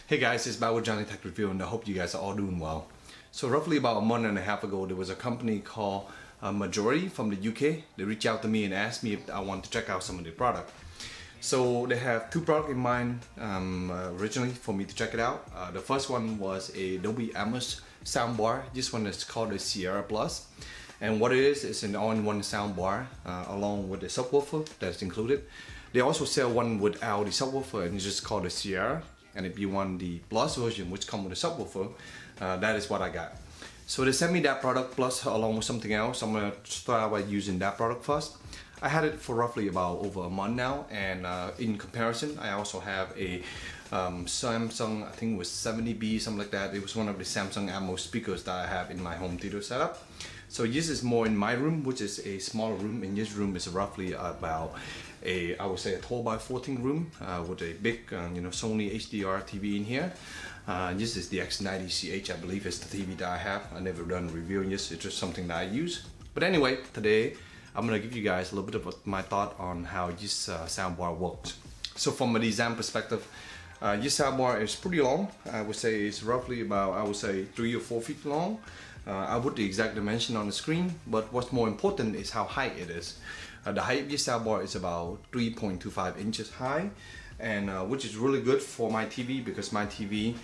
Hey guys, it's back with JohnyTechReview and I hope you guys are all doing well. So roughly about a month and a half ago, there was a company called Majority from the UK. They reached out to me and asked me if I want to check out some of their product. So they have two products in mind originally for me to check it out. The first one was a Dolby Atmos Soundbar. This one is called the Sierra Plus. And what it is an all-in-one soundbar along with the subwoofer that's included. They also sell one without the subwoofer and it's just called the Sierra. And if you want the Plus version, which comes with a subwoofer, that is what I got. So they sent me that product plus along with something else. I'm gonna start out by using that product first. I had it for roughly about over a month now, and in comparison, I also have a Samsung, I think it was 70B, something like that. It was one of the Samsung Atmos speakers that I have in my home theater setup. So this is more in my room, which is a smaller room. In this room is roughly about I would say a 12x14 room with a big Sony HDR TV in here. This is the X90CH, I believe is the TV that I have. I've never done a review on this, it's just something that I use. But anyway, today I'm gonna give you guys a little bit of my thought on how this soundbar works. So from a design perspective, this soundbar is pretty long. I would say it's roughly about 3 or 4 feet long. I put the exact dimension on the screen, but what's more important is how high it is. The height of this soundbar is about 3.25 inches high, and which is really good for my TV because my TV,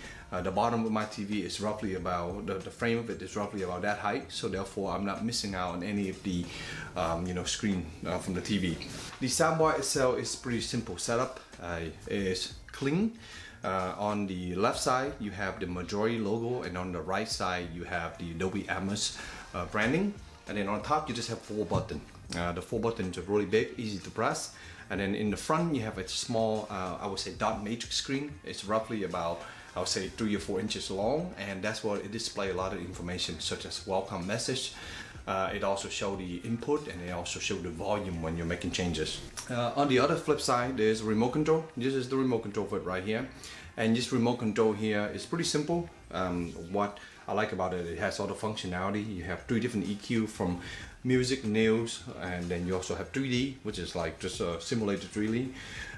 the bottom of my TV is roughly about, the frame of it is roughly about that height, so therefore I'm not missing out on any of the screen from the TV. The soundbar itself is pretty simple setup. It is clean. On the left side you have the Majority logo, and on the right side you have the Dolby Atmos branding, and then on top you just have 4 buttons. The 4 buttons are really big, easy to press, and then in the front you have a small I would say dot matrix screen. It's roughly about 3 or 4 inches long, and that's where it displays a lot of information such as welcome message. It also shows the input, and it also shows the volume when you're making changes. On the other flip side, there's a remote control. This is the remote control for it right here. And this remote control here is pretty simple. What I like about it, it has all the functionality. You have 3 different EQ from music, news, and then you also have 3D, which is like just a simulated 3D.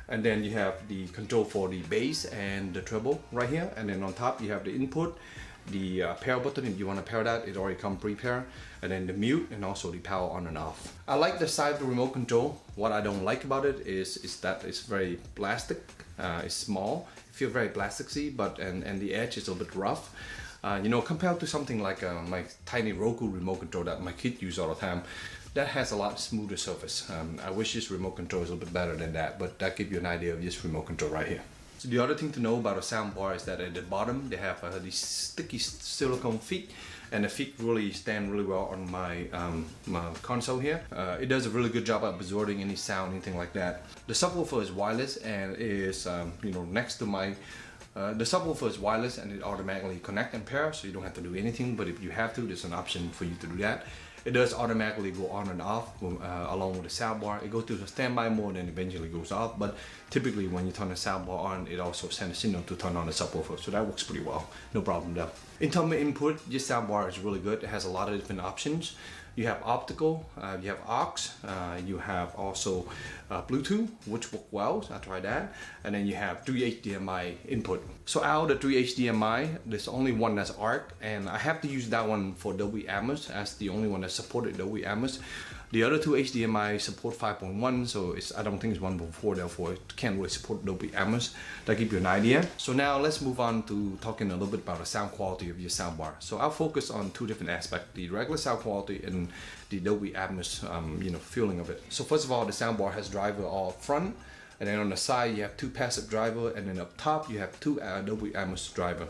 And then you have the control for the bass and the treble right here. And then on top you have the input, the pair button if you want to pair that, it already comes pre-paired, and then the mute and also the power on and off. I like the side of the remote control. What I don't like about it is that it's very plastic. It's small, it feels very plasticky, but and the edge is a little bit rough. Compared to something like my tiny Roku remote control that my kids use all the time, that has a lot smoother surface. I wish this remote control is a little bit better than that, but that gives you an idea of this remote control right here. So the other thing to know about a soundbar is that at the bottom they have these sticky silicone feet, and the feet really stand really well on my, my console here. It does a really good job at absorbing any sound, anything like that. The subwoofer is wireless and is next to my the subwoofer is wireless and it automatically connects and pairs, so you don't have to do anything, but if you have to, there's an option for you to do that. It does automatically go on and off along with the soundbar. It goes to the standby mode and eventually goes off, but typically when you turn the soundbar on, it also sends a signal to turn on the subwoofer, so that works pretty well, no problem there. In terms of input, this soundbar is really good. It has a lot of different options. You have optical, you have aux, you have also Bluetooth, which work well, so I tried that. And then you have 3 HDMI input. So out of the 3 HDMI, there's only one that's ARC, and I have to use that one for Dolby Atmos as the only one that supported Dolby Atmos. The other 2 HDMI support 5.1, so I don't think it's 1.4, therefore it can't really support Dolby Atmos. That gives you an idea. So now let's move on to talking a little bit about the sound quality of your soundbar. So I'll focus on 2 different aspects, the regular sound quality and the Dolby Atmos feeling of it. So first of all, the soundbar has driver all up front, and then on the side you have 2 passive driver, and then up top you have 2 Dolby Atmos driver.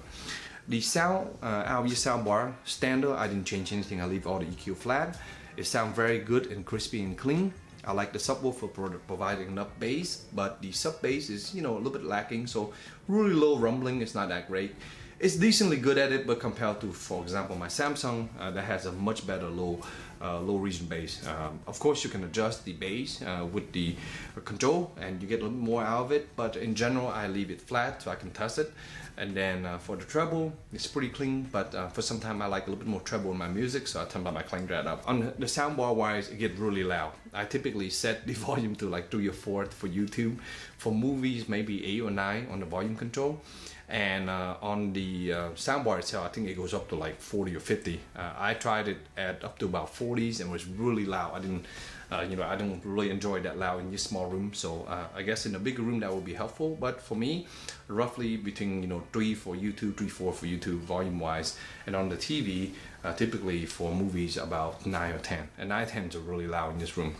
The sound out of your soundbar, standard, I didn't change anything, I leave all the EQ flat. It sounds very good and crispy and clean. I like the subwoofer for providing enough bass, but the sub bass is a little bit lacking, so really low rumbling, it's not that great. It's decently good at it, but compared to, for example, my Samsung that has a much better low low region bass. Of course, you can adjust the bass with the control and you get a little more out of it, but in general I leave it flat so I can test it. And then for the treble, it's pretty clean, but for some time I like a little bit more treble in my music, so I turn my crank that up. On the soundbar wise, it gets really loud. I typically set the volume to like 3 or 4 for YouTube. For movies, maybe 8 or 9 on the volume control. And on the soundbar itself, I think it goes up to like 40 or 50. I tried it at up to about 40s and it was really loud. I didn't I don't really enjoy that loud in this small room, so I guess in a bigger room that would be helpful. But for me, roughly between 3 for YouTube, 3, 4 for YouTube volume wise, and on the TV, typically for movies about 9 or 10, and 9, 10 are really loud in this room.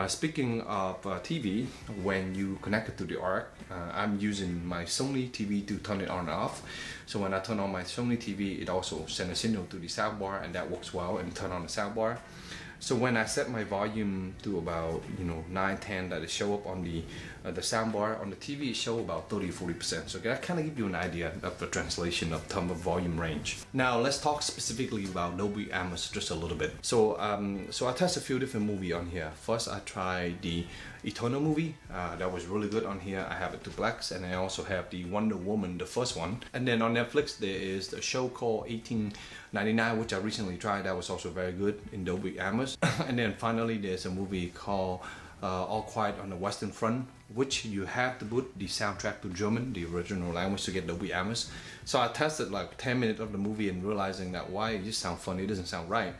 Speaking of TV, when you connect it to the ARC, I'm using my Sony TV to turn it on and off. So when I turn on my Sony TV, it also sends a signal to the soundbar, and that works well, and turn on the soundbar. So when I set my volume to about 9, 10, that it show up on the soundbar, on the TV it show about 30-40%. So that kind of give you an idea of the translation of term of volume range. Now let's talk specifically about Dolby Atmos just a little bit. So so I test a few different movies on here. First I tried the Eternal movie, that was really good on here. I have it to Plex, and I also have the Wonder Woman, the first one. And then on Netflix there is a show called 1899, which I recently tried. That was also very good in Dolby Atmos. And then finally there's a movie called All Quiet on the Western Front, which you have to put the soundtrack to German, the original language, to get Dolby Atmos. So I tested like 10 minutes of the movie and realizing that why it just sounds funny, it doesn't sound right.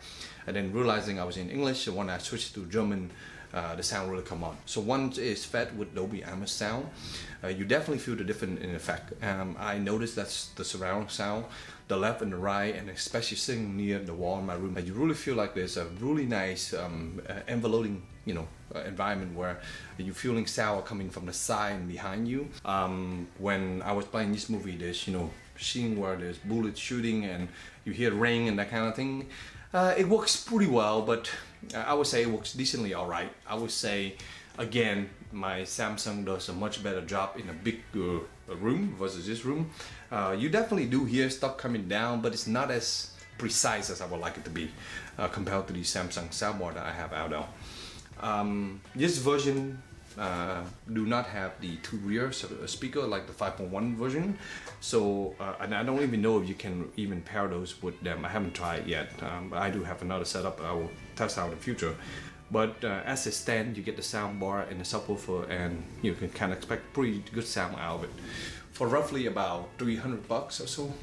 And then realizing I was in English, so when I switched to German, the sound really come on. So once it's fed with Dolby Atmos sound, you definitely feel the difference in effect. I noticed that's the surround sound, the left and the right, and especially sitting near the wall in my room, you really feel like there's a really nice enveloping environment where you're feeling sound coming from the side and behind you. When I was playing this movie, there's scene where there's bullets shooting and you hear rain and that kind of thing. It works pretty well, but I would say it works decently alright. I would say, again, my Samsung does a much better job in a big room versus this room. You definitely do hear stuff coming down, but it's not as precise as I would like it to be compared to the Samsung soundbar that I have out now. This version do not have the 2 rear speaker like the 5.1 version, so and I don't even know if you can even pair those with them. I haven't tried yet, but I do have another setup I will test out in the future. But as it stands, you get the soundbar and the subwoofer, and you can kind of expect pretty good sound out of it. For roughly about $300 or so,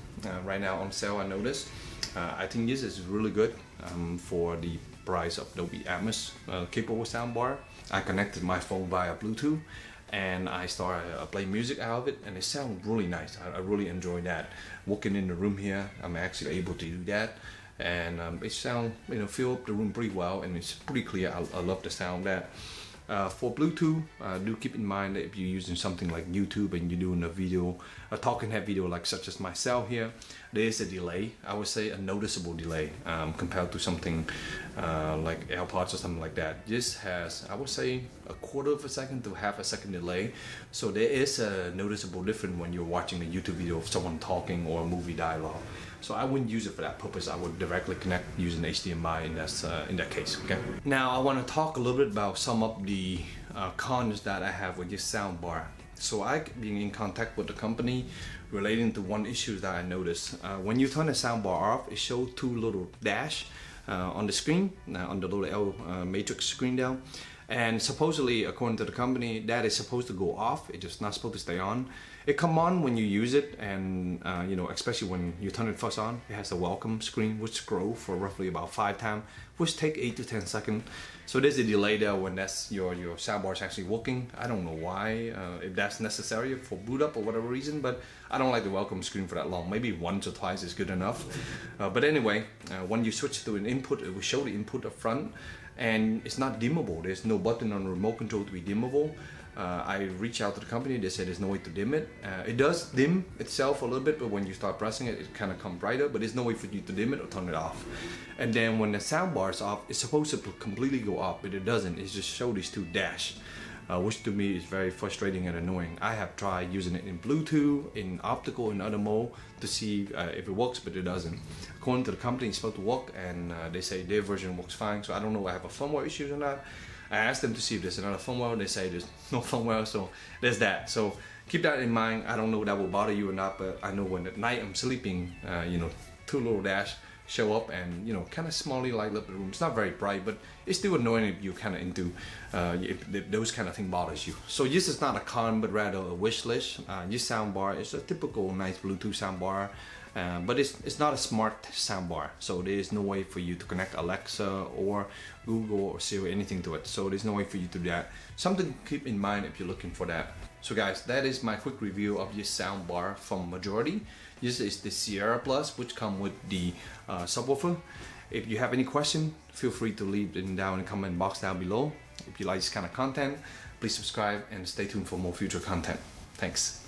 right now on sale I noticed. I think this is really good for the price of Dolby Atmos capable soundbar. I connected my phone via Bluetooth and I started playing music out of it, and it sounds really nice. I really enjoy that. Walking in the room here, I'm actually able to do that, and it sounds, fill up the room pretty well, and it's pretty clear. I love the sound of that. For Bluetooth, do keep in mind that if you're using something like YouTube and you're doing a video, a talking head video like such as myself here, there is a delay. I would say a noticeable delay compared to something like AirPods or something like that. This has, I would say, a quarter of a second to half a second delay. So there is a noticeable difference when you're watching a YouTube video of someone talking or a movie dialogue. So I wouldn't use it for that purpose. I would directly connect using HDMI in that case. Okay. Now I want to talk a little bit about some of the cons that I have with this soundbar. So I been in contact with the company relating to one issue that I noticed. When you turn the soundbar off, it shows 2 little dash on the screen, on the little L matrix screen down. And supposedly, according to the company, that is supposed to go off. It's just not supposed to stay on. It come on when you use it, and especially when you turn it first on. It has a welcome screen which scroll for roughly about 5 times, which take 8 to 10 seconds. So there's a delay there when that's your soundbar is actually working. I don't know why, if that's necessary for boot up or whatever reason, but I don't like the welcome screen for that long. Maybe once or twice is good enough. But anyway, when you switch to an input, it will show the input up front. And it's not dimmable. There's no button on the remote control to be dimmable. I reached out to the company, they said there's no way to dim it. It does dim itself a little bit, but when you start pressing it, it kind of comes brighter, but there's no way for you to dim it or turn it off. And then when the soundbar is off, it's supposed to completely go off, but it doesn't. It just shows these 2 dash. which to me is very frustrating and annoying. I have tried using it in Bluetooth, in optical, in other mode to see if it works, but it doesn't. According to the company, it's supposed to work, and they say their version works fine. So I don't know if I have a firmware issue or not. I asked them to see if there's another firmware. They say there's no firmware, so there's that. So keep that in mind. I don't know if that will bother you or not, but I know when at night I'm sleeping, two little dash show up and kind of smallly light up the room. It's not very bright, but it's still annoying if you're kind of into if those kind of thing bothers you. So this is not a con, but rather a wish list. This soundbar is a typical nice Bluetooth soundbar, but it's not a smart soundbar. So there is no way for you to connect Alexa or Google or Siri, anything to it. So there's no way for you to do that. Something to keep in mind if you're looking for that. So guys, that is my quick review of this soundbar from Majority. This is the Sierra Plus, which come with the subwoofer. If you have any question, feel free to leave it down in the comment box down below. If you like this kind of content, please subscribe and stay tuned for more future content. Thanks.